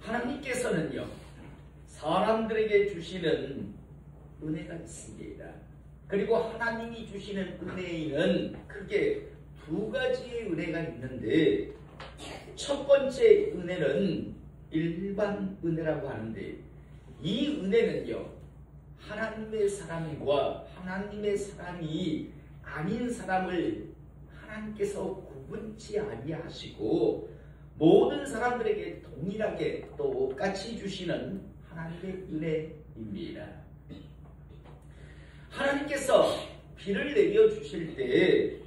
하나님께서는요, 사람들에게 주시는 은혜가 있습니다. 그리고 하나님이 주시는 은혜에는 크게 두 가지의 은혜가 있는데, 첫 번째 은혜는 일반 은혜라고 하는데, 이 은혜는요, 하나님의 사람과 하나님의 사람이 아닌 사람을 하나님께서 구분치 아니하시고 모든 사람들에게 동일하게 똑같이 주시는 하나님의 은혜입니다. 하나님께서 비를 내려주실 때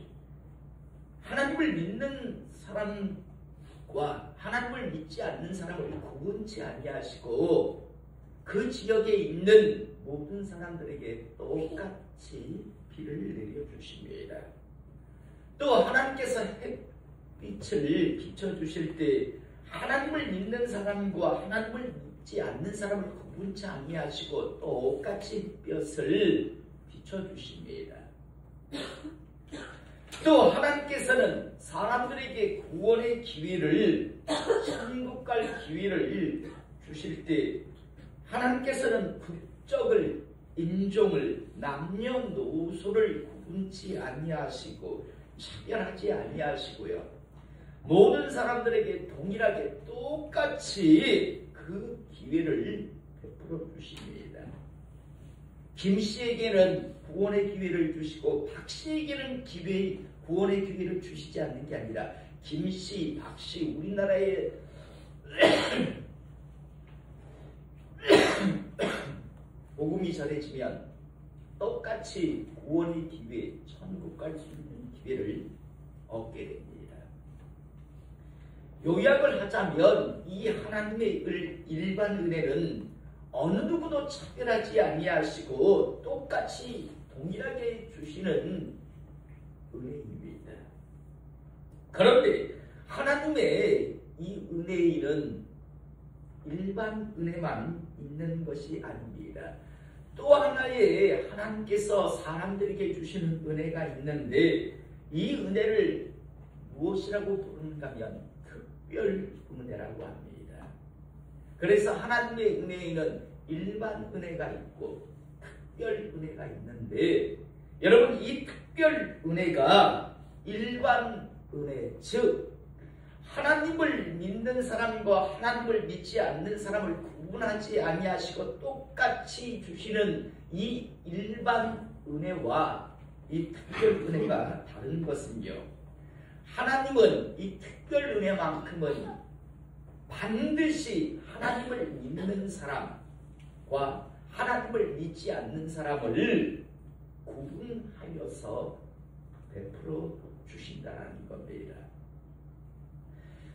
하나님을 믿는 사람과 하나님을 믿지 않는 사람을 구분치 아니하시고 그 지역에 있는 모든 사람들에게 똑같이 비를 내려주십니다. 또 하나님께서 햇빛을 비춰주실 때 하나님을 믿는 사람과 하나님을 믿지 않는 사람을 구분치 아니하시고 똑같이 햇볕을 비춰주십니다. 또 하나님께서는 사람들에게 구원의 기회를, 천국 갈 기회를 주실 때 하나님께서는 국적을, 인종을, 남녀노소를 구분치 아니하시고 차별하지 아니하시고요, 모든 사람들에게 동일하게 똑같이 그 기회를 베풀어 주십니다. 김씨에게는 구원의 기회를 주시고 박씨에게는 구원의 기회를 주시지 않는 게 아니라 김씨, 박씨, 우리나라에 복음이 전해지면 똑같이 구원의 기회, 천국 갈 수 있는 기회를 얻게 됩니다. 요약을 하자면 이 하나님의 일반 은혜는 어느 누구도 차별하지 아니하시고 똑같이 동일하게 주시는 은혜입니다. 그런데 하나님의 이 은혜는 일반 은혜만 있는 것이 아닙니다. 또 하나의 하나님께서 사람들에게 주시는 은혜가 있는데, 이 은혜를 무엇이라고 부르는가 하면 특별 은혜라고 합니다. 그래서 하나님의 은혜에는 일반 은혜가 있고 특별 은혜가 있는데, 여러분, 이 특별 은혜가 일반 은혜, 즉 하나님을 믿는 사람과 하나님을 믿지 않는 사람을 구분하지 아니하시고 똑같이 주시는 이 일반 은혜와 이 특별 은혜가 다른 것은요, 하나님은 이 특별 은혜만큼은 반드시 하나님을 믿는 사람과 하나님을 믿지 않는 사람을 구분하여서 베풀어 주신다는 겁니다.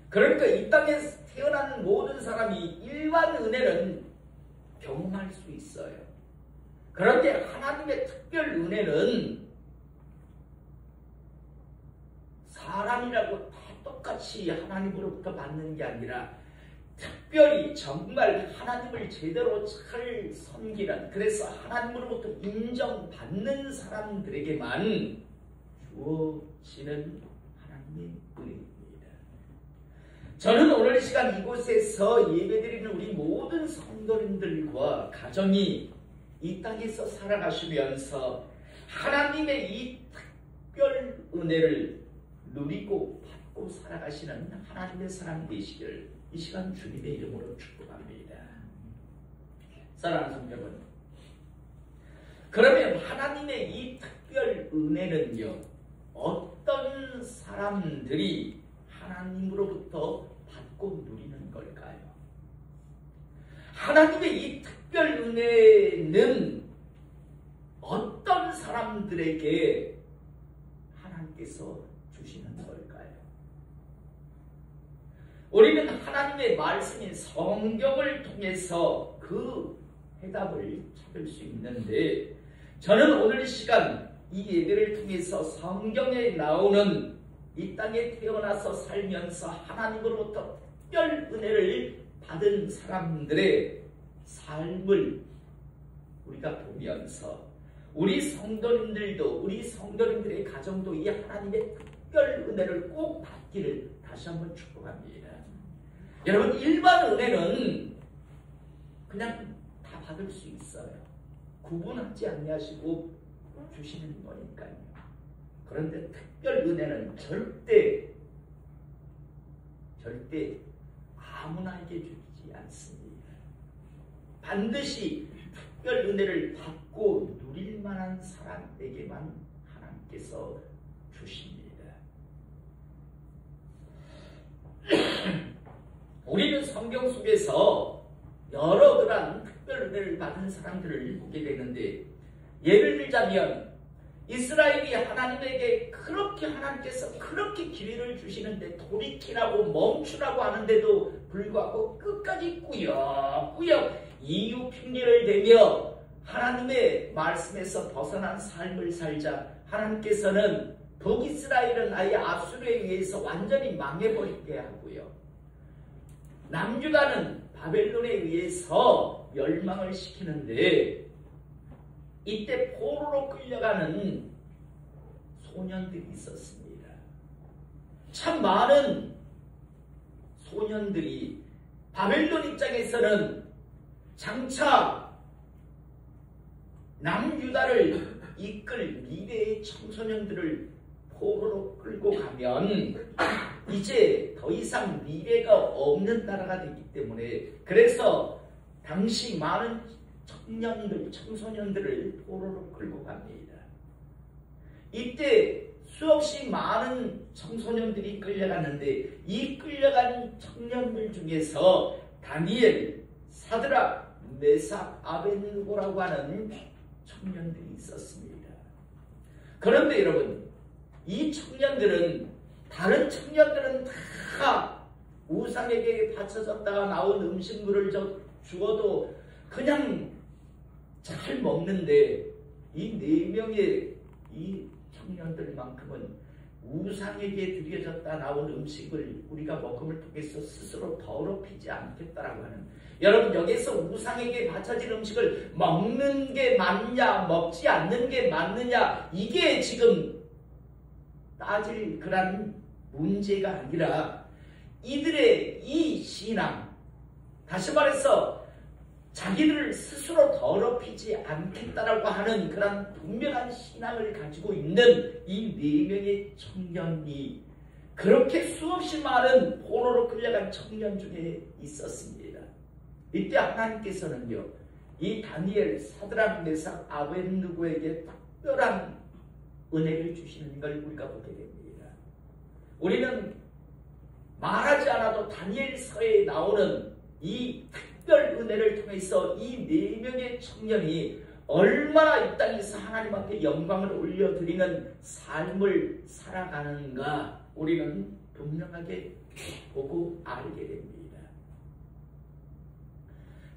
그러니까 이 땅에 태어난 모든 사람이 일반 은혜는 경험할 수 있어요. 그런데 하나님의 특별 은혜는 사람이라고 다 똑같이 하나님으로부터 받는 게 아니라 특별히 정말 하나님을 제대로 잘 섬기는, 그래서 하나님으로부터 인정받는 사람들에게만 주어지는 하나님의 은혜입니다. 저는 오늘 이 시간 이곳에서 예배드리는 우리 모든 성도님들과 가정이 이 땅에서 살아가시면서 하나님의 이 특별 은혜를 누리고 받고 살아가시는 하나님의 사람 되시기를 이 시간 주님의 이름으로 축복합니다. 사랑하는 성도 여러분, 그러면 하나님의 이 특별 은혜는요, 어떤 사람들이 하나님으로부터 받고 누리는 걸까요? 하나님의 이 특별 은혜는 어떤 사람들에게 하나님께서 주시는 걸까요? 우리는 하나님의 말씀인 성경을 통해서 그 해답을 찾을 수 있는데, 저는 오늘 이 시간 이 예배를 통해서 성경에 나오는 이 땅에 태어나서 살면서 하나님으로부터 특별 은혜를 받은 사람들의 삶을 우리가 보면서 우리 성도님들도, 우리 성도님들의 가정도 이 하나님의 특별 은혜를 꼭 받기를 다시 한번 축복합니다. 여러분, 일반 은혜는 그냥 다 받을 수 있어요. 구분하지 아니하시고 주시는 거니까요. 그런데 특별 은혜는 절대 아무나에게 주지 않습니다. 반드시 특별 은혜를 받고 누릴 만한 사람에게만 하나님께서 주십니다. 우리는 성경 속에서 여러 그런 특별 은혜를 받은 사람들을 보게 되는데, 예를 들자면 이스라엘이 하나님에게 하나님께서 그렇게 기회를 주시는데 돌이키라고 멈추라고 하는데도 불구하고 끝까지 꾸역꾸역 이유 핑계를 대며 하나님의 말씀에서 벗어난 삶을 살자 하나님께서는 북이스라엘은 아예 압수르에 의해서 완전히 망해버리게 하고요, 남유다는 바벨론에 의해서 멸망을 시키는데, 이때 포로로 끌려가는 소년들이 있었습니다. 참 많은 소년들이 바벨론 입장에서는 장차 남유다를 이끌 미래의 청소년들을 포로로 끌고 가면 이제 더 이상 미래가 없는 나라가 되기 때문에, 그래서 당시 많은 청소년들을 포로로 끌고 갑니다. 이때 수없이 많은 청소년들이 끌려갔는데, 이 끌려간 청년들 중에서 다니엘, 사드락, 메삭, 아벳느고라고 하는 청년들이 있었습니다. 그런데 여러분, 이 청년들은, 다른 청년들은 다 우상에게 바쳐졌다가 나온 음식물을 주어도 그냥 잘 먹는데, 이 4명의 이 청년들만큼은 우상에게 드려졌다 나온 음식을 우리가 먹음을 통해서 스스로 더럽히지 않겠다라고 하는, 여러분, 여기서 우상에게 바쳐진 음식을 먹는 게 맞냐 먹지 않는 게 맞느냐, 이게 지금 따질 그런 문제가 아니라 이들의 이 신앙, 다시 말해서 자기들을 스스로 더럽히지 않겠다라고 하는 그런 분명한 신앙을 가지고 있는 이 4명의 청년이 그렇게 수없이 많은 포로로 끌려간 청년 중에 있었습니다. 이때 하나님께서는요, 이 다니엘, 사드락, 메삭, 아벳느고에게 특별한 은혜를 주시는 걸 우리가 보게 됩니다. 우리는 말하지 않아도 다니엘서에 나오는 이 특별 은혜를 통해서 이 4명의 청년이 얼마나 이 땅에서 하나님 앞에 영광을 올려드리는 삶을 살아가는가 우리는 분명하게 보고 알게 됩니다.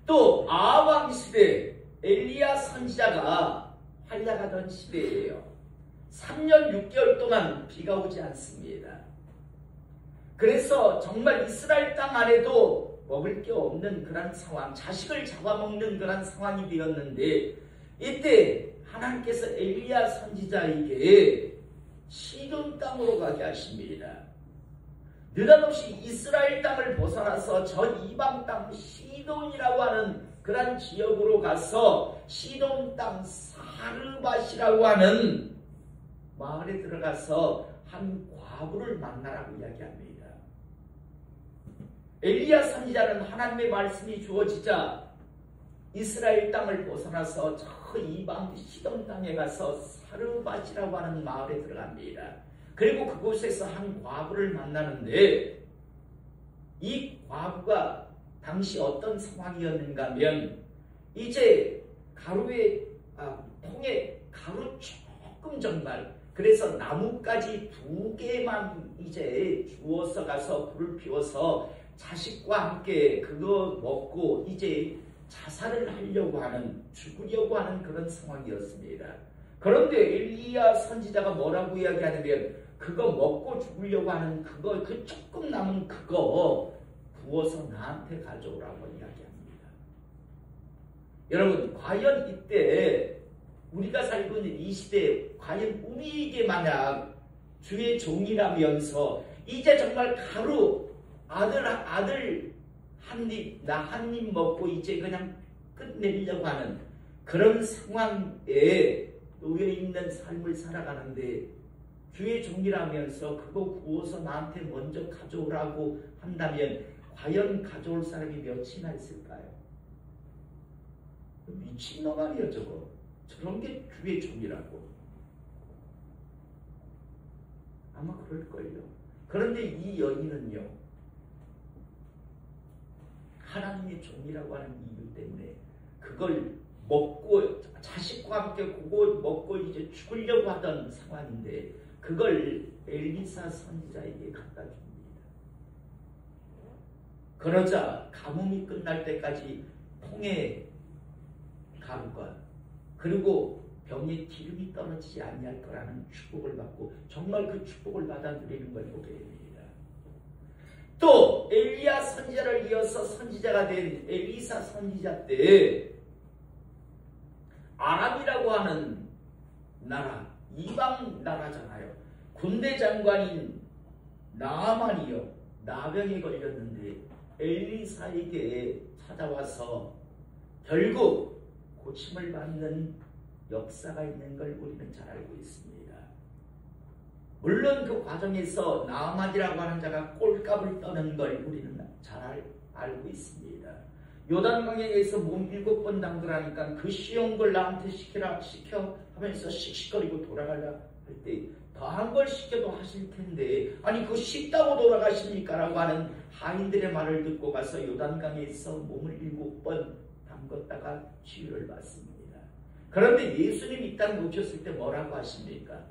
또 아합 시대, 엘리야 선지자가 활약하던 시대예요. 3년 6개월 동안 비가 오지 않습니다. 그래서 정말 이스라엘 땅 안에도 먹을 게 없는 그런 상황, 자식을 잡아먹는 그런 상황이 되었는데, 이때 하나님께서 엘리야 선지자에게 시돈 땅으로 가게 하십니다. 느닷없이 이스라엘 땅을 벗어나서 전 이방 땅 시돈이라고 하는 그런 지역으로 가서 시돈 땅 사르밧이라고 하는 마을에 들어가서 한 과부를 만나라고 이야기합니다. 엘리야 선지자는 하나님의 말씀이 주어지자 이스라엘 땅을 벗어나서 저 이방 시돈 땅에 가서 사르밧이라고 하는 마을에 들어갑니다. 그리고 그곳에서 한 과부를 만나는데, 이 과부가 당시 어떤 상황이었는가 하면, 이제 통에 가루 조금 정말, 그래서 나뭇가지 2개만 이제 주워서 가서 불을 피워서 자식과 함께 그거 먹고 이제 자살을 하려고 하는, 죽으려고 하는 그런 상황이었습니다. 그런데 엘리야 선지자가 뭐라고 이야기하냐면, 그거 먹고 죽으려고 하는 그 조금 남은 그거 부어서 나한테 가져오라고 이야기합니다. 여러분, 과연 이때 우리가 살고 있는 이 시대에 과연 우리에게 만약 주의 종이라면서 이제 정말 가루 아들 나 한 입 먹고 이제 그냥 끝내려고 하는 그런 상황에 놓여 있는 삶을 살아가는데 주의 종이라면서 그거 구워서 나한테 먼저 가져오라고 한다면 과연 가져올 사람이 몇이나 있을까요? 미친놈 아니야 저거. 저런 게 주의 종이라고. 아마 그럴걸요. 그런데 이 여인은요, 하나님의 종이라고 하는 이유 때문에 그걸 먹고 자식과 함께 그거 먹고 이제 죽으려고 하던 상황인데 그걸 엘리사 선지자에게 갖다 줍니다. 그러자 가뭄이 끝날 때까지 통에 가루가 그리고 병에 기름이 떨어지지 아니할 거라는 축복을 받고 정말 그 축복을 받아 누리는 걸 보게 됩니다. 또 엘리야 선지자를 이어서 선지자가 된 엘리사 선지자 때 아람이라고 하는 나라, 이방 나라잖아요. 군대 장관인 나아만이요, 나병에 걸렸는데 엘리사에게 찾아와서 결국 고침을 받는 역사가 있는 걸 우리는 잘 알고 있습니다. 물론 그 과정에서 나아만이라고 하는 자가 꼴값을 떠는 걸 우리는 잘 알고 있습니다. 요단강에서 몸 7번 담그라니까 그 쉬운 걸 나한테 시켜 하면서 씩씩거리고 돌아가려 할 때 더한 걸 시켜도 하실 텐데 아니 그거 쉽다고 돌아가십니까? 라고 하는 하인들의 말을 듣고 가서 요단강에서 몸을 7번 담궜다가 치유를 받습니다. 그런데 예수님 이 땅에 오셨을 때 뭐라고 하십니까?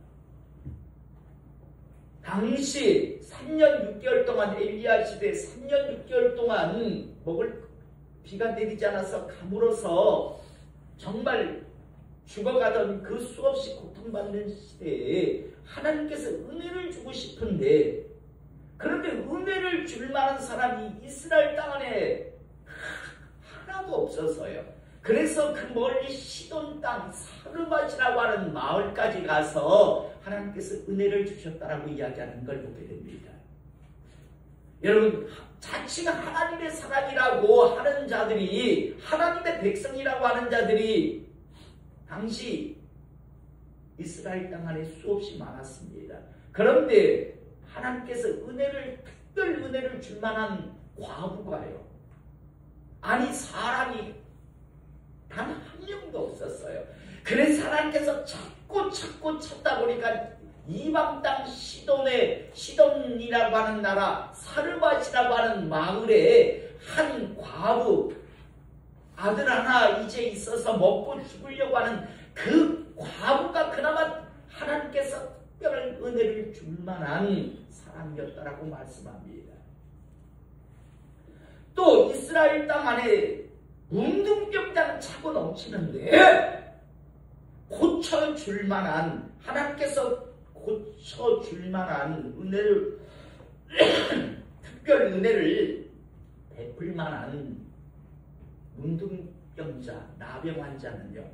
당시 3년 6개월 동안 엘리야 시대 3년 6개월 동안 먹을 비가 내리지 않아서 가물어서 정말 죽어가던 그 수없이 고통받는 시대에 하나님께서 은혜를 주고 싶은데 그런데 은혜를 줄 만한 사람이 이스라엘 땅 안에 하나도 없어서요. 그래서 그 멀리 시돈 땅 사르밧이라고 하는 마을까지 가서 하나님께서 은혜를 주셨다라고 이야기하는 걸 보게 됩니다. 여러분 자칭 하나님의 사람이라고 하는 자들이 하나님의 백성이라고 하는 자들이 당시 이스라엘 땅 안에 수없이 많았습니다. 그런데 하나님께서 특별 은혜를 줄 만한 과부가요. 아니 사람이 단 한 명도 없었어요. 그래서 하나님께서 찾고 찾다 보니까 이방 땅 시돈이라고 하는 나라 사르밧이라고 하는 마을에 한 과부 아들 하나 이제 있어서 먹고 죽으려고 하는 그 과부가 그나마 하나님께서 특별한 은혜를 줄 만한 사람이었다라고 말씀합니다. 또 이스라엘 땅 안에 문둥병자는 차고 넘치는데 고쳐줄 만한 하나님께서 고쳐줄 만한 은혜를 특별 은혜를 베풀 만한 문둥병자 나병 환자는요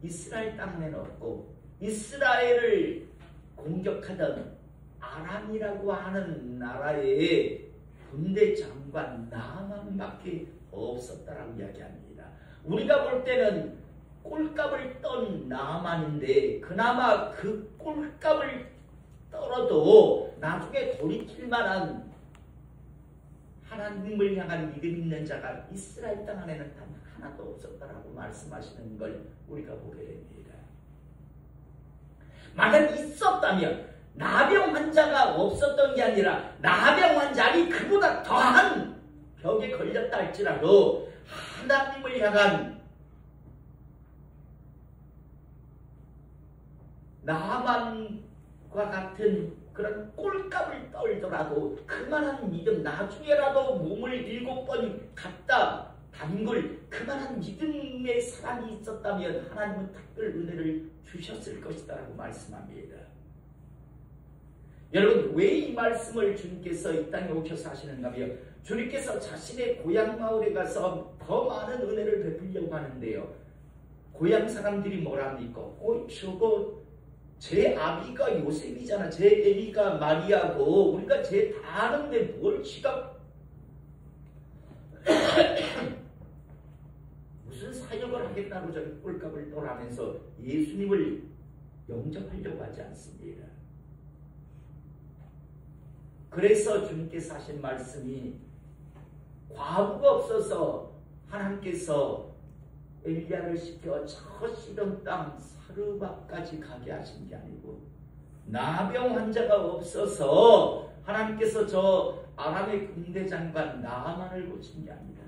이스라엘 땅에는 없고 이스라엘을 공격하던 아람이라고 하는 나라의 군대 장관 나아만밖에 없었다라고 이야기합니다. 우리가 볼 때는 꼴값을 떤 나아만인데 그나마 그 꼴값을 떨어도 나중에 돌이킬 만한 하나님을 향한 믿음 있는 자가 이스라엘 땅 안에는 단 하나도 없었다라고 말씀하시는 걸 우리가 보게 됩니다. 만약 있었다면 나병 환자가 없었던 게 아니라 나병 환자니 그보다 더한 벽에 걸렸다 할지라도 하나님을 향한 나만과 같은 그런 꼴값을 떨더라도 그만한 믿음 나중에라도 몸을 7번 갖다 담글 그만한 믿음의 사랑이 있었다면 하나님은 특별 은혜를 주셨을 것이다 라고 말씀합니다. 여러분 왜 이 말씀을 주님께서 이 땅에 오셔서 하시는가 하면 주님께서 자신의 고향 마을에 가서 더 많은 은혜를 베풀려고 하는데요. 고향 사람들이 뭐라 합니까? 저거 제 아비가 요셉이잖아. 제 애비가 마리아고 우리가 제 다 아는데 뭘 지가 무슨 사역을 하겠다고 저렇게 꼴값을 떠나면서 예수님을 영접하려고 하지 않습니다. 그래서 주님께서 하신 말씀이 과부가 없어서 하나님께서 엘리야를 시켜 저 시돈 땅 사르밧까지 가게 하신 게 아니고 나병 환자가 없어서 하나님께서 저 아람의 군대장관 나아만을 고친 게 아니라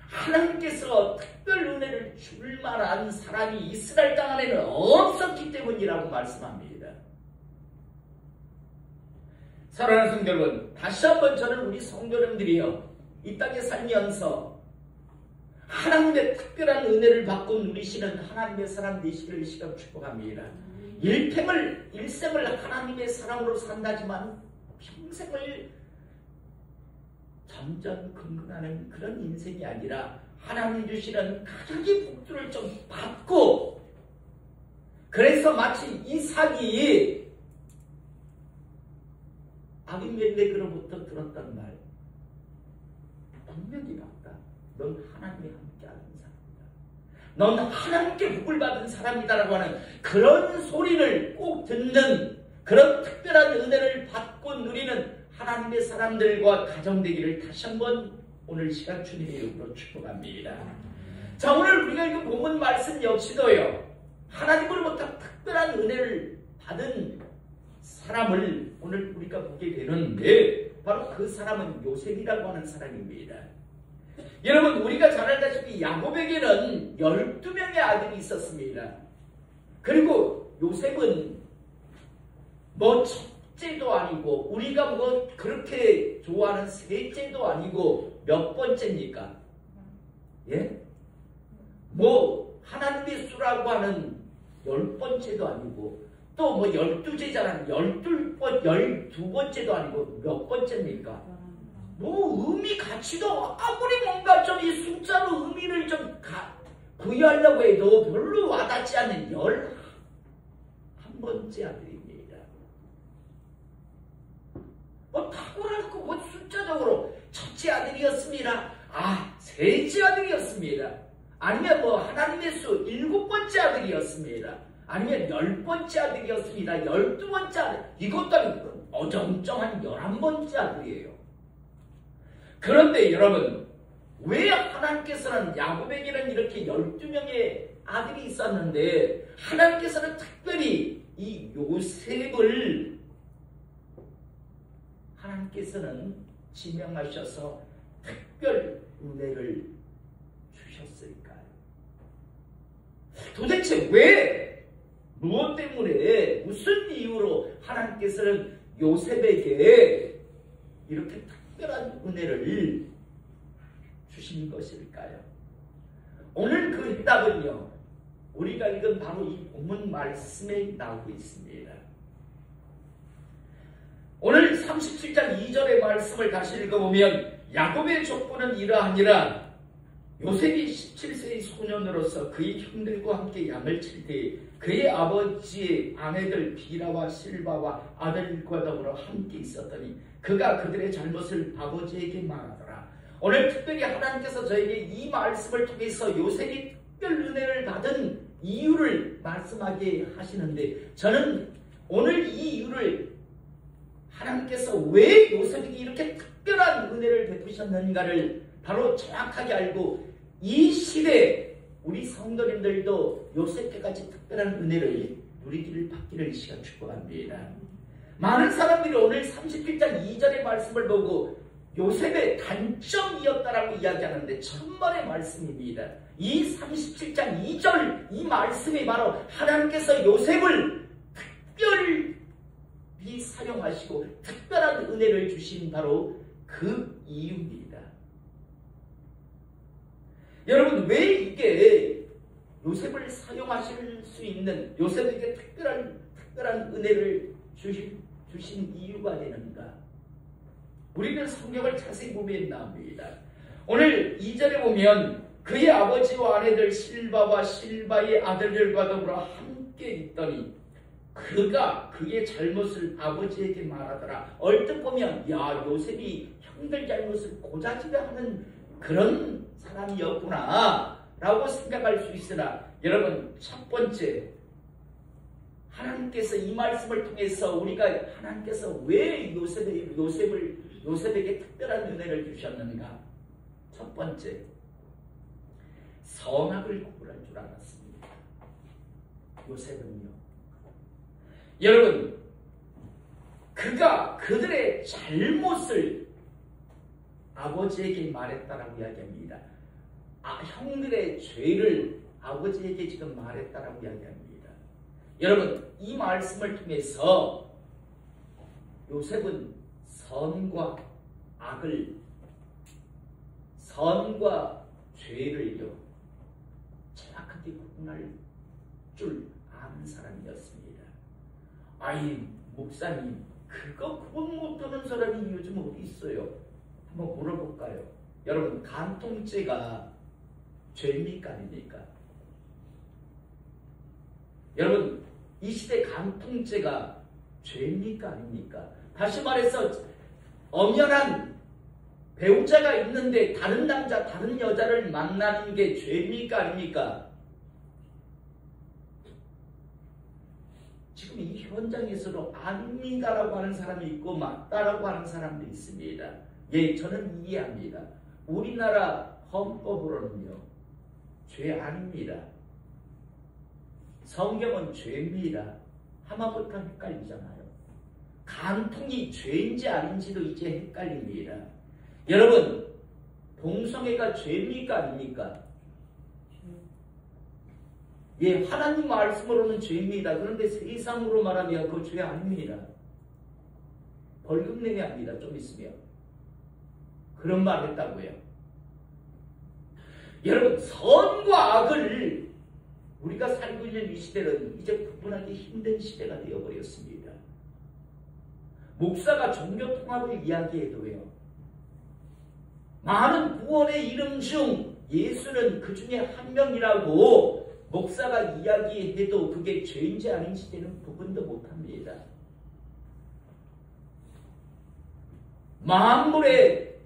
하나님께서 특별 은혜를 줄 만한 사람이 이스라엘 땅 안에는 없었기 때문이라고 말씀합니다. 사랑하는 성도 여러분, 다시 한번 저는 우리 성도 여러분들이요 이 땅에 살면서 하나님의 특별한 은혜를 받고 누리시는 하나님의 사람 되시기를 시간 축복합니다. 일생을 하나님의 사람으로 산다지만 평생을 전전긍긍하는 그런 인생이 아니라 하나님 주시는 가족의 복들을 좀 받고, 그래서 마치 이삭이 아비멜렉으로부터 들었던 말, 분명히 봤다. 넌 하나님이 함께하는 사람이다. 넌 하나님께 복을 받은 사람이다라고 하는 그런 소리를 꼭 듣는 그런 특별한 은혜를 받고 누리는 하나님의 사람들과 가정 되기를 다시 한번 오늘 시간 주님의 이름으로 축복합니다. 자, 오늘 우리가 읽은 본문 말씀 역시도요 하나님으로부터 특별한 은혜를 받은 사람을 오늘 우리가 보게 되는데 바로 그 사람은 요셉이라고 하는 사람입니다. 여러분, 우리가 잘 알다시피 야곱에게는 12명의 아들이 있었습니다. 그리고 요셉은 뭐 첫째도 아니고 우리가 뭐 그렇게 좋아하는 셋째도 아니고 몇 번째입니까? 예? 뭐 하나님의 수라고 하는 10번째도 아니고 또 뭐 12제자라는 12번째도 아니고 몇 번째입니까? 뭐 의미 가치도 아무리 뭔가 좀 이 숫자로 의미를 좀 부여하려고 해도 별로 와닿지 않는 11번째 아들입니다. 뭐 탁월하고 뭐 숫자적으로 첫째 아들이었습니다. 셋째 아들이었습니다. 아니면 뭐 하나님의 수 7번째 아들이었습니다. 아니면 10번째 아들이었습니다. 12번째 아들. 이것도 아니고 어정쩡한 11번째 아들이에요. 그런데 여러분, 왜 하나님께서는 야곱에게는 이렇게 12명의 아들이 있었는데 하나님께서는 특별히 이 요셉을 하나님께서는 지명하셔서 특별 은혜를 주셨을까요? 도대체 왜? 무엇 때문에? 무슨 이유로 하나님께서는 요셉에게 이렇게 특별한 은혜를 주신 것일까요? 오늘 그 답은요 우리가 읽은 바로 이 본문 말씀에 나오고 있습니다. 오늘 37장 2절의 말씀을 다시 읽어보면 야곱의 족보는 이러하니라. 요셉이 17세의 소년으로서 그의 형들과 함께 양을 칠 때에 그의 아버지의 아내들 비라와 실바와 아들과 더불어 함께 있었더니 그가 그들의 잘못을 아버지에게 말하더라. 오늘 특별히 하나님께서 저에게 이 말씀을 통해서 요셉이 특별 은혜를 받은 이유를 말씀하게 하시는데 저는 오늘 이 이유를 하나님께서 왜 요셉에게 이렇게 특별한 은혜를 베푸셨는가를 바로 정확하게 알고 이 시대에 우리 성도님들도 요셉께같이 특별한 은혜를 누리기를 받기를 이 시간 축복합니다. 많은 사람들이 오늘 37장 2절의 말씀을 보고 요셉의 단점이었다라고 이야기하는데 천만의 말씀입니다. 이 37장 2절 이 말씀이 바로 하나님께서 요셉을 특별히 사용하시고 특별한 은혜를 주신 바로 그 이유입니다. 여러분, 왜 이게 요셉을 사용하실 수 있는 요셉에게 특별한 은혜를 주신 이유가 되는가? 우리는 성경을 자세히 보면 나옵니다. 오늘 2절에 보면 그의 아버지와 아내들 실바와 실바의 아들들과 더불어 함께 있더니 그가 그의 잘못을 아버지에게 말하더라. 얼뜻 보면 야, 요셉이 형들 잘못을 고자질을 하는 그런 사람이었구나 라고 생각할 수 있으나, 여러분, 첫 번째, 하나님께서 이 말씀을 통해서 우리가 하나님께서 왜 요셉에게 특별한 은혜를 주셨는가? 첫 번째, 선악을 구분할 줄 알았습니다. 요셉은요, 여러분, 그가 그들의 잘못을 아버지에게 말했다라고 이야기합니다. 형들의 죄를 아버지에게 지금 말했다라고 이야기합니다. 여러분, 이 말씀을 통해서 요셉은 선과 죄를요 정확하게 구분할 줄 아는 사람이었습니다. 아이, 목사님, 그거 구분 못하는 사람이 요즘 어디 있어요? 한번 물어볼까요? 여러분, 간통죄가 죄입니까 아닙니까? 여러분, 이 시대 간통죄가 죄입니까 아닙니까? 다시 말해서 엄연한 배우자가 있는데 다른 남자, 다른 여자를 만나는 게 죄입니까 아닙니까? 지금 이 현장에서도 아닙니다라고 하는 사람이 있고 맞다라고 하는 사람도 있습니다. 예, 저는 이해합니다. 우리나라 헌법으로는요, 죄 아닙니다. 성경은 죄입니다. 하마부터 헷갈리잖아요. 간통이 죄인지 아닌지도 이제 헷갈립니다. 여러분, 동성애가 죄입니까 아닙니까? 예, 하나님 말씀으로는 죄입니다. 그런데 세상으로 말하면 그 죄 아닙니다. 벌금 내야 합니다. 좀 있으면. 그런 말 했다고요. 여러분, 선과 악을 우리가 살고 있는 이 시대는 이제 구분하기 힘든 시대가 되어버렸습니다. 목사가 종교 통합을 이야기해도요, 많은 구원의 이름 중 예수는 그 중에 한 명이라고 목사가 이야기해도 그게 죄인지 아닌지는 구분도 못합니다. 만물의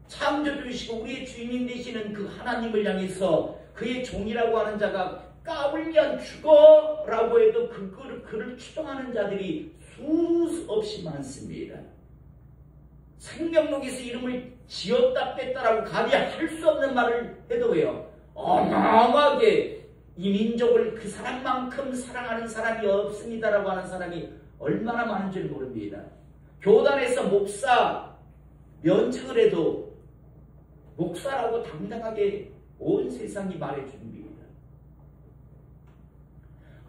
창조주이시고 우리의 주인님 되시는 그 하나님을 향해서 그의 종이라고 하는 자가 까불면 죽어라고 해도 그를 추종하는 자들이 수없이 많습니다. 생명록에서 이름을 지었다 뺐다라고 감히 할 수 없는 말을 해도요, 어마어마하게 이 민족을 그 사람만큼 사랑하는 사람이 없습니다라고 하는 사람이 얼마나 많은지 모릅니다. 교단에서 목사 면직을 해도 목사라고 당당하게 온 세상이 말해줍니다.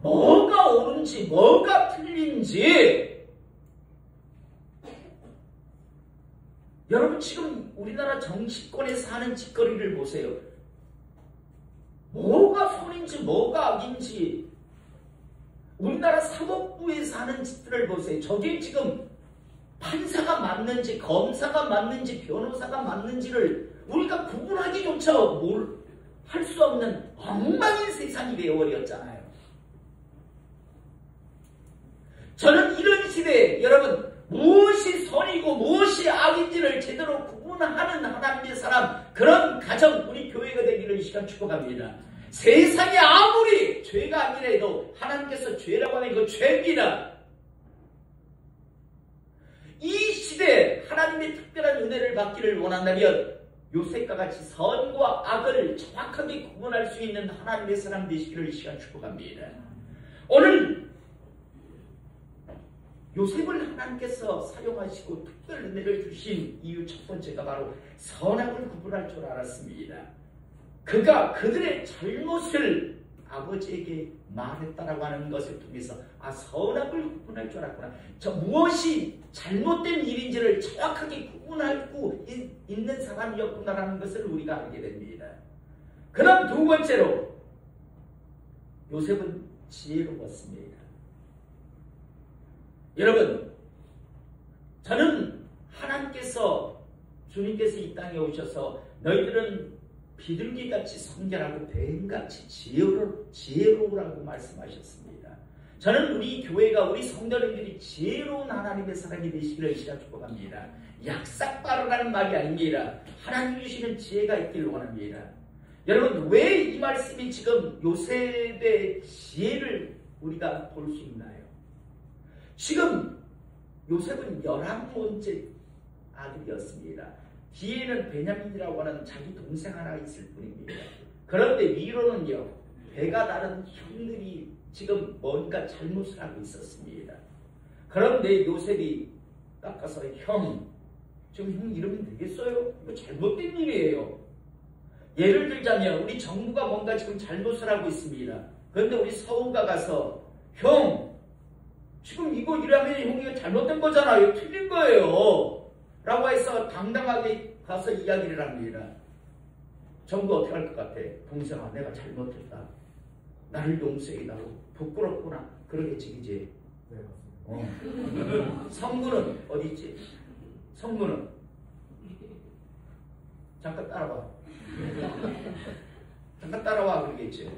뭐가 옳은지 뭐가 틀린지. 여러분, 지금 우리나라 정치권에서 하는 짓거리를 보세요. 뭐가 선인지 뭐가 악인지. 우리나라 사법부에서 하는 짓들을 보세요. 저게 지금 판사가 맞는지 검사가 맞는지 변호사가 맞는지를 우리가 구분하기조차 할 수 없는 엉망인 세상이 되어버렸잖아요. 저는 이런 시대에 여러분, 무엇이 선이고 무엇이 악인지를 제대로 구분하는 하나님의 사람, 그런 가정, 우리 교회가 되기를 이 시간 축복합니다. 세상에 아무리 죄가 아니라도 하나님께서 죄라고 하는 그 죄입니다. 이 시대에 하나님의 특별한 은혜를 받기를 원한다면 요셉과 같이 선과 악을 정확하게 구분할 수 있는 하나님의 사람 되시기를 이 시간 축복합니다. 오늘 요셉을 하나님께서 사용하시고 특별 은혜를 주신 이유 첫 번째가 바로 선악을 구분할 줄 알았습니다. 그가 그들의 잘못을 아버지에게 말했다라고 하는 것을 통해서 선악을 구분할 줄 알았구나. 무엇이 잘못된 일인지를 정확하게 구분하고 있는 사람이었구나라는 것을 우리가 알게 됩니다. 그럼 두 번째로 요셉은 지혜로웠습니다. 여러분, 저는 하나님께서, 주님께서 이 땅에 오셔서 너희들은 비둘기같이 성결하고 뱀같이 지혜로우라고 말씀하셨습니다. 저는 우리 교회가 우리 성도님들이 지혜로운 하나님의 사람이 되시기를 이 시간 축복합니다. 약삭빠르라는 말이 아닙니다. 하나님 주시는 지혜가 있기를 원합니다. 여러분 왜 이 말씀이 지금 요셉의 지혜를 우리가 볼 수 있나요? 지금 요셉은 11번째 아들이었습니다. 뒤에는 베냐민이라고 하는 자기 동생 하나 있을 뿐입니다. 그런데 위로는요, 배가 다른 형들이 지금 뭔가 잘못을 하고 있었습니다. 그런데 요셉이 깎아서 형, 지금 형 이러면 되겠어요? 이거 잘못된 일이에요. 예를 들자면 우리 정부가 뭔가 지금 잘못을 하고 있습니다. 그런데 우리 서우가 가서 형, 지금 이거 이러면 형 이거 잘못된 거잖아요. 틀린 거예요. 라고 해서 당당하게 가서 이야기를 합니다. 정부 어떻게 할 것 같아? 동생아, 내가 잘못했다. 나를 용서해달라고. 부끄럽구나. 그러겠지, 이제. 네, 맞습니다. 성부는 어디 있지? 성부는 잠깐 따라와. 잠깐 따라와. 그러겠지.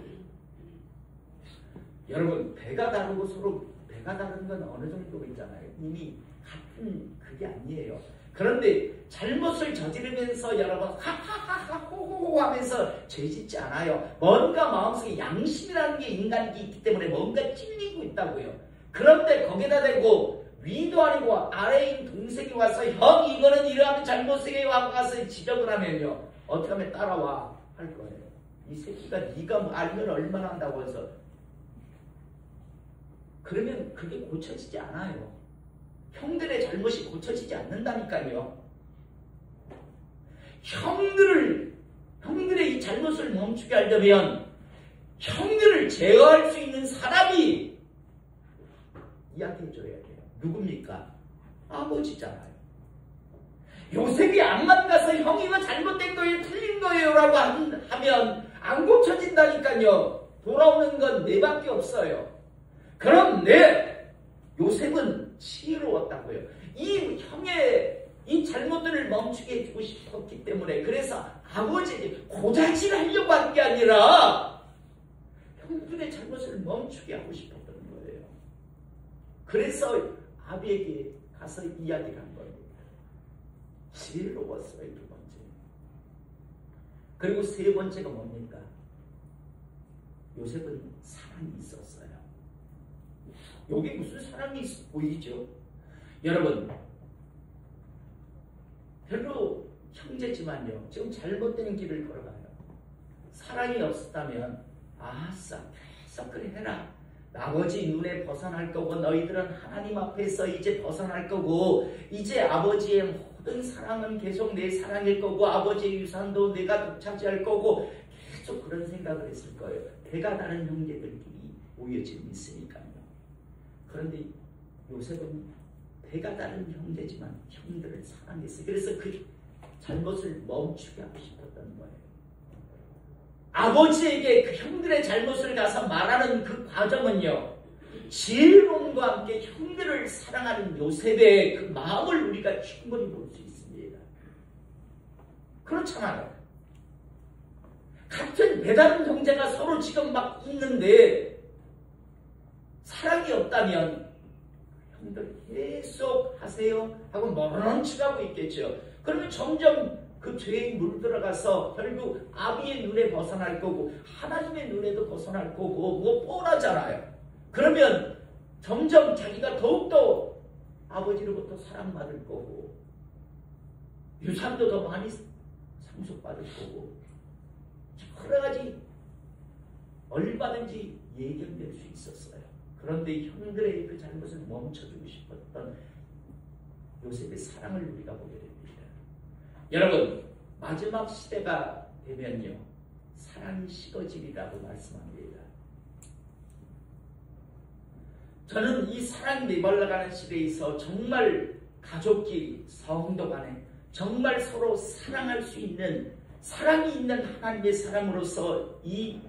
여러분, 배가 다르고 서로 배가 다른 건 어느 정도 있잖아요. 이미 같은 그게 아니에요. 그런데 잘못을 저지르면서 여러분 하하하하 호호호 하면서 죄짓지 않아요. 뭔가 마음속에 양심이라는 게 인간이 있기 때문에 뭔가 찔리고 있다고요. 그런데 거기다 대고 위도 아니고 아래인 동생이 와서 형 이거는 이러하면 잘못이에요 하고 가서 지적을 하면요. 어떻게 하면 따라와 할 거예요. 이 새끼가 네가 알면 얼마나 한다고 해서 그러면 그게 고쳐지지 않아요. 형들의 잘못이 고쳐지지 않는다니까요. 형들의 이 잘못을 멈추게 하려면 형들을 제어할 수 있는 사람이 이야기해줘야 돼요. 누굽니까? 아버지잖아요. 요셉이 암만 가서 형 이거 잘못된 거예요, 틀린 거예요 라고 하면 안 고쳐진다니까요. 돌아오는 건 내밖에 없어요. 그런데 요셉은 지혜로웠다고요. 이 형의 이 잘못들을 멈추게 해주고 싶었기 때문에 그래서 아버지에게 고자질 하려고 한 게 아니라 형들의 잘못을 멈추게 하고 싶었던 거예요. 그래서 아비에게 가서 이야기를 한 겁니다. 지혜로웠어요. 두 번째. 그리고 세 번째가 뭡니까? 요셉은 사랑이 있었어요. 여기 무슨 사랑이 보이죠? 여러분, 별로 형제지만요, 지금 잘못된 길을 걸어가요. 사랑이 없었다면 아싸 계속 그래 해라. 아버지 눈에 벗어날 거고 너희들은 하나님 앞에서 이제 벗어날 거고 이제 아버지의 모든 사랑은 계속 내 사랑일 거고 아버지의 유산도 내가 독차지할 거고 계속 그런 생각을 했을 거예요. 배가 다른 형제들끼리 오히려 지금 있으니까요. 그런데 요셉은 배가 다른 형제지만 형들을 사랑했어요. 그래서 그 잘못을 멈추게 하고 싶었던 거예요. 아버지에게 그 형들의 잘못을 가서 말하는 그 과정은요, 지혜로움과 함께 형들을 사랑하는 요셉의 그 마음을 우리가 충분히 볼 수 있습니다. 그렇잖아요. 같은 배다른 형제가 서로 지금 막 있는데 사랑이 없다면 형들 계속 하세요 하고 모르는 척하고 있겠죠. 그러면 점점 그 죄에 물들어가서 결국 아비의 눈에 벗어날 거고 하나님의 눈에도 벗어날 거고 뭐 뻔하잖아요. 그러면 점점 자기가 더욱더 아버지로부터 사랑받을 거고 유산도 더 많이 상속받을 거고 여러 가지 얼마든지 예견될 수 있었어요. 그런데 형들의 그 잘못을 멈춰주고 싶었던 요셉의 사랑을 우리가 보게 됩니다. 여러분, 마지막 시대가 되면요, 사랑이 식어지리라고 말씀합니다. 저는 이 사랑이 메말라가는 시대에서 정말 가족끼리, 성도 간에 정말 서로 사랑할 수 있는, 사랑이 있는 하나님의 사람으로서 이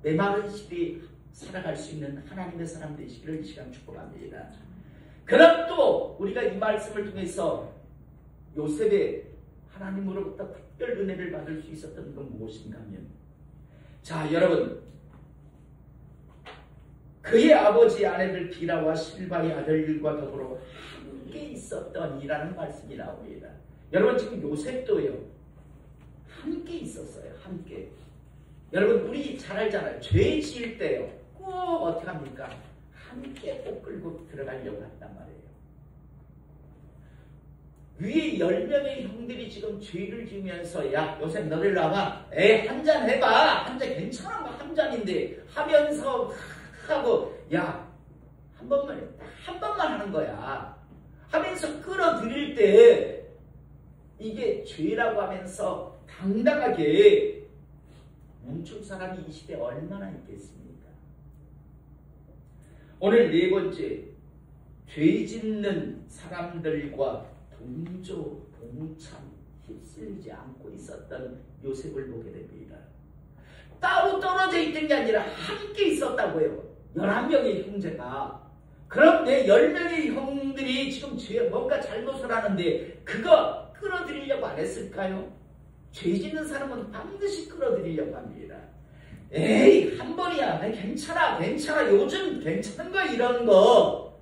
메마른 시대에 살아갈 수 있는 하나님의 사람 되시기를 이 시간 축복합니다. 그럼 또 우리가 이 말씀을 통해서 요셉의 하나님으로부터 특별 은혜를 받을 수 있었던 건 무엇인가 하면, 자 여러분, 그의 아버지 아내들 비라와 실바의 아들들과 더불어 함께 있었더니라는 말씀이 나옵니다. 여러분 지금 요셉도요 함께 있었어요. 함께. 여러분 우리 잘 알잖아요. 죄 지을 때요 꼭 어떻게 합니까? 함께 꼭 끌고 들어가려고 한단 말이에요. 위에 10명의 형들이 지금 죄를 지으면서 야 요셉 너를 나와 한잔 해봐. 한잔 괜찮아 뭐 한 잔인데 하면서 하고 야 한 번만 하는 거야 하면서 끌어들일 때 이게 죄라고 하면서 당당하게 멈출 사람이 이 시대에 얼마나 있겠습니까? 오늘 네 번째, 죄 짓는 사람들과 동조, 동참, 휩쓸리지 않고 있었던 요셉을 보게 됩니다. 따로 떨어져 있던 게 아니라 함께 있었다고요. 11명의 형제가. 그런데 10명의 형들이 지금 뭔가 잘못을 하는데 그거 끌어들이려고 안 했을까요? 죄 짓는 사람은 반드시 끌어들이려고 합니다. 에이 한 번이야 괜찮아 요즘 괜찮은 거야 이런 거.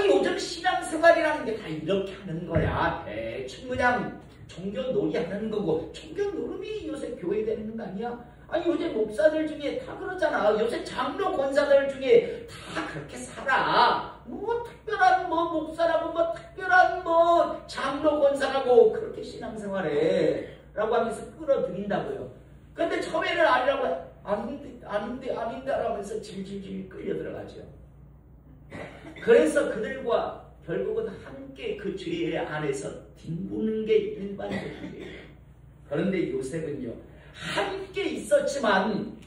요즘 신앙생활이라는 게 다 이렇게 하는 거야. 대충 그냥 종교놀이 하는 거고 종교놀음이 요새 교회 되는 거 아니야? 요새 목사들 중에 다 그러잖아. 요새 장로 권사들 중에 다 그렇게 살아. 뭐 특별한 목사라고 특별한 장로 권사라고 그렇게 신앙생활해 라고 하면서 끌어들인다고요. 그런데 처음에는 아니라고 아닌데 하면서 질질질 끌려 들어가죠. 그래서 그들과 결국은 함께 그 죄 안에서 뒹구는 게 일반적이에요. 그런데 요셉은요 함께 있었지만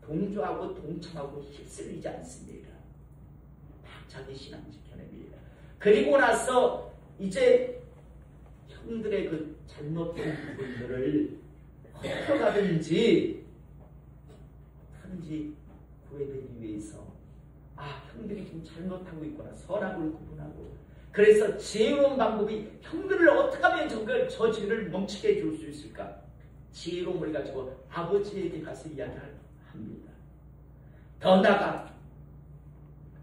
동조하고 동참하고 휩쓸리지 않습니다. 자기 신앙 지켜냅니다. 그리고 나서 이제 형들의 그 잘못된 부분들을 헐어가든지 구해내기 위해서 형들이 지금 잘못하고 있구나 선악을 구분하고 그래서 지혜로운 방법이 형들을 어떻게 하면 저 죄를 멈추게 해줄 수 있을까? 지혜로움을 가지고 아버지에게 가서 이야기합니다. 더 나아가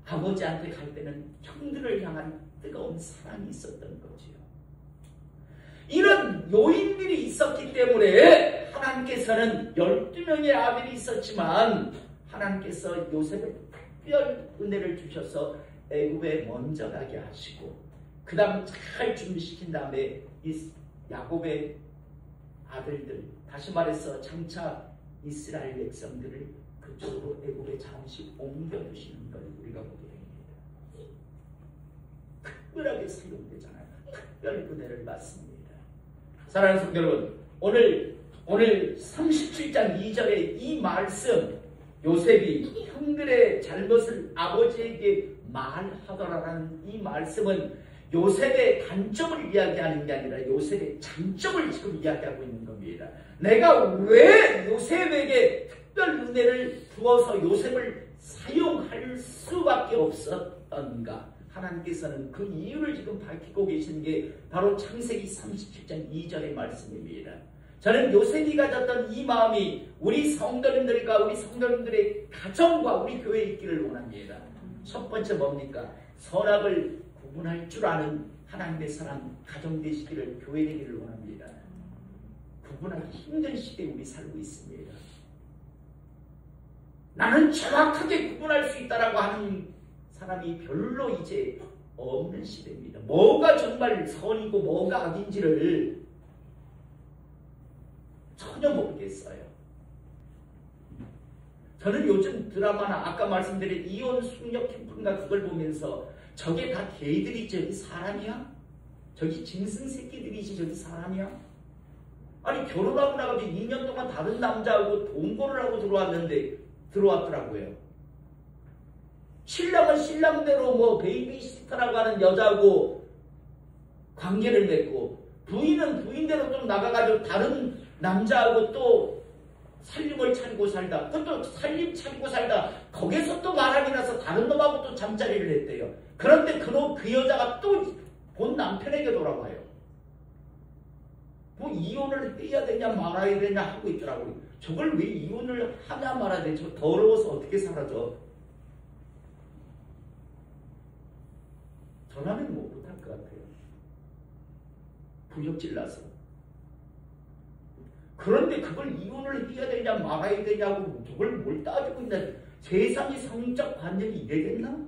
아버지한테 갈 때는 형들을 향한 뜨거운 사랑이 있었던 거지요. 이런 요인들이 있었기 때문에 하나님께서는 12명의 아들이 있었지만 하나님께서 요셉을 특별 은혜를 주셔서 애굽에 먼저 가게 하시고 그 다음 잘 준비시킨 다음에 이 야곱의 아들들 다시 말해서 장차 이스라엘 백성들을 그쪽으로 애굽에 잠시 옮겨주시는 걸 우리가 보게 됩니다. 특별하게 사용되잖아요. 특별 은혜를 받습니다. 사랑하는 성도 여러분, 오늘 37장 2절의 이 말씀 요셉이 형들의 잘못을 아버지에게 말하더라라는 이 말씀은 요셉의 단점을 이야기하는 게 아니라 요셉의 장점을 지금 이야기하고 있는 겁니다. 내가 왜 요셉에게 특별 은혜를 부어서 요셉을 사용할 수밖에 없었던가? 하나님께서는 그 이유를 지금 밝히고 계신 게 바로 창세기 37장 2절의 말씀입니다. 저는 요셉이 가졌던 이 마음이 우리 성도님들과 우리 성도님들의 가정과 우리 교회에 있기를 원합니다. 첫 번째 뭡니까? 선악을 구분할 줄 아는 하나님의 사람 가정 되시기를 교회 되기를 원합니다. 구분하기 힘든 시대에 우리 살고 있습니다. 나는 정확하게 구분할 수 있다라고 하는 사람이 별로 이제 없는 시대입니다. 뭐가 정말 선이고 뭐가 악인지를 전혀 모르겠어요. 저는 요즘 드라마나 아까 말씀드린 이혼 숙녀 캠프인가 그걸 보면서 저게 다 개들이지 저기 사람이야? 저기 짐승 새끼들이지 저기 사람이야? 아니 결혼하고 나가지고 2년 동안 다른 남자하고 동거를 하고 들어왔더라고요. 신랑은 신랑대로 베이비시터라고 하는 여자하고 관계를 맺고 부인은 부인대로 좀 나가가지고 다른 남자하고 또 살림을 차리고 살다 또 살림 차리고 살다 거기서 또 바람이 나서 다른 놈하고 또 잠자리를 했대요. 그런데 그 여자가 또 본 남편에게 돌아와요. 이혼을 해야 되냐 말아야 되냐 하고 있더라고요. 저걸 왜 이혼을 하냐 말아야 되냐? 저 더러워서 어떻게 살아죠? 전화는 못할 것 같아요. 부역질 나서. 그런데 그걸 이혼을 해야 되냐 말아야 되냐고 그걸 뭘 따지고 있나. 세상의 성적 관념이 이래겠나?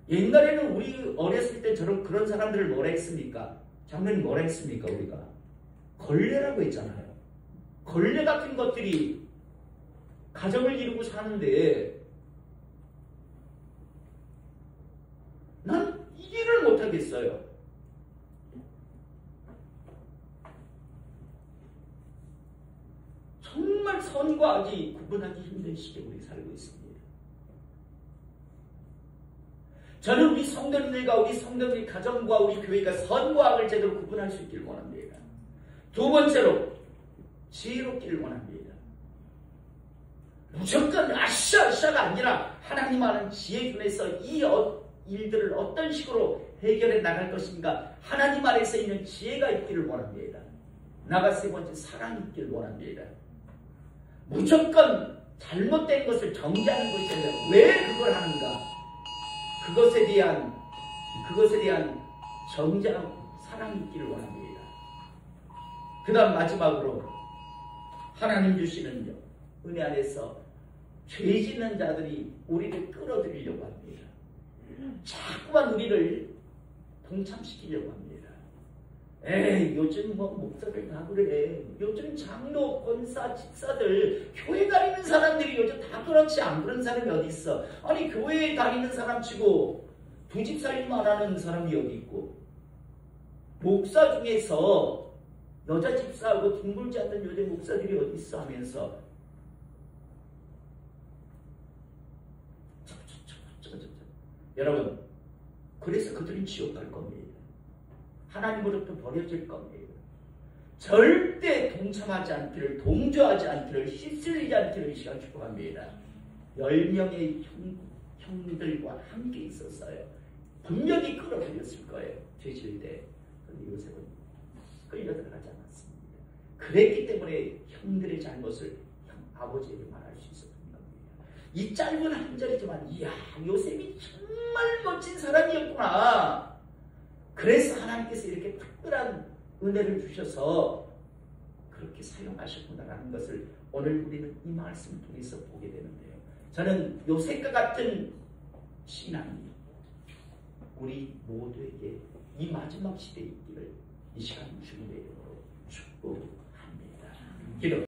옛날에는 우리 어렸을 때 저런 그런 사람들을 뭐라 했습니까? 장면이 뭐라 했습니까? 우리가 걸레라고 했잖아요. 걸레 같은 것들이 가정을 이루고 사는데 난 이해를 못하겠어요. 정말 선과 악이 구분하기 힘든 시기에 우리 살고 있습니다. 저는 우리 성도님들과 우리 성도들의 가정과 우리 교회가 선과 악을 제대로 구분할 수 있길 원합니다. 두 번째로 지혜롭기를 원합니다. 무조건 아싸가 아니라 하나님 아는 지혜 중에서 이 일들을 어떤 식으로 해결해 나갈 것인가 하나님 안에서 있는 지혜가 있기를 원합니다. 나가 세 번째 사랑이 있기를 원합니다. 무조건 잘못된 것을 정죄하는 것이 아니라 왜 그걸 하는가 그것에 대한 정죄하고 사랑이 있기를 원합니다. 그 다음 마지막으로 하나님 주시는 은혜 안에서 죄 짓는 자들이 우리를 끌어들이려고 합니다. 자꾸만 우리를 동참시키려고 합니다. 에이 요즘 뭐 목사들 다 그래. 요즘 장로, 권사, 집사들 교회 다니는 사람들이 요즘 다 그렇지 안 그런 사람이 어디 있어. 아니 교회에 다니는 사람 치고 두 집 살림만 하는 사람이 여기 있고 목사 중에서 여자 집사하고 둥글지 않는 여자 목사들이 어디 있어 하면서 여러분 그래서 그들은 지옥 갈 겁니다. 하나님으로부터 버려질 겁니다. 절대 동참하지 않기를, 동조하지 않기를, 휩쓸리지 않기를 이 시간 축복합니다. 10명의 형들과 함께 있었어요. 분명히 끌어들였을 거예요. 죄질 때. 그런데 요셉은 끌려들어가지 않았습니다. 그랬기 때문에 형들의 잘못을 아버지에게 말할 수 있었던 겁니다. 이 짧은 한 절이지만 이야 요셉이 정말 멋진 사람이었구나. 그래서 하나님께서 이렇게 특별한 은혜를 주셔서 그렇게 사용하셨구나라는 것을 오늘 우리는 이 말씀을 통해서 보게 되는데요. 저는 요셉과 같은 신앙이 우리 모두에게 이 마지막 시대에 있기를 이 시간 주님의 이름으로 축복합니다. 기도.